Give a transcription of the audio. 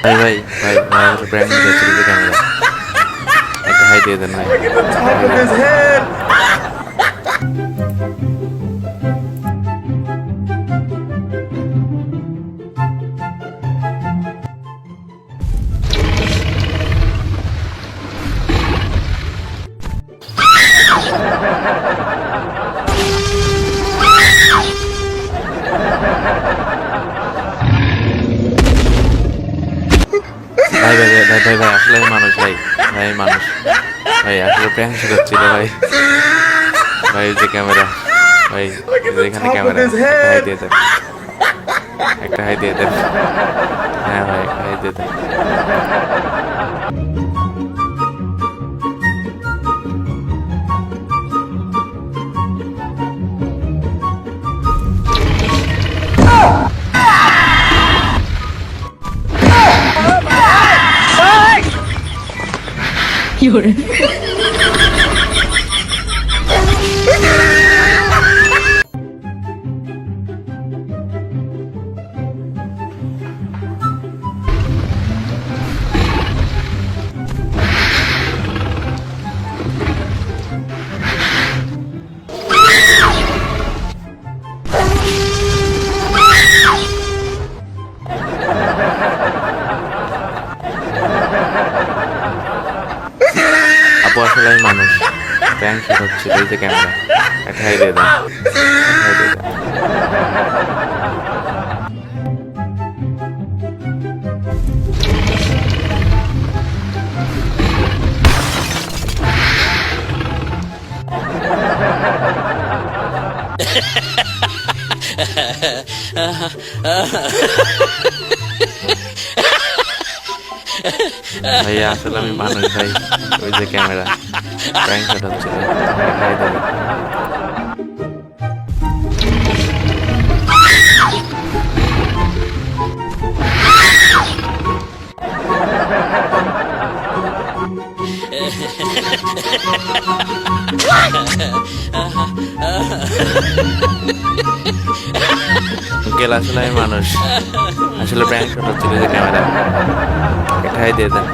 ভাই ভাই ভাই আমার প্র্যাঙ্ক হচ্ছে ক্যামেরা একটা হাই দিয়ে দেন ভাই। ভাই ভাই ভাই ভাই ভাই আসলে মানুষ ভাই ভাই মানুষ ভাই আসলে প্র্যাঙ্ক শুট হচ্ছিল ভাই ভাই যে ক্যামেরা ভাই এখানে ক্যামেরা একটা হাই দিয়ে দেন হ্যাঁ ভাই একটা হাই দিয়ে দেন আপু আসলে আমি মানুষ প্র্যাঙ্ক শুট হচ্ছিল এই যে ক্যামেরা একটা হাই দিয়ে দেন হাই দিয়ে দেন ভাইয়া আসলে আমি মানুষ ভাই ওই যে ক্যামেরা প্র্যাঙ্ক শট হচ্ছিল দেখাই দেবে গেল আসলে আমি মানুষ আসলে প্র্যাঙ্ক শট হচ্ছিল যে ক্যামেরা এটাই দিয়ে দেন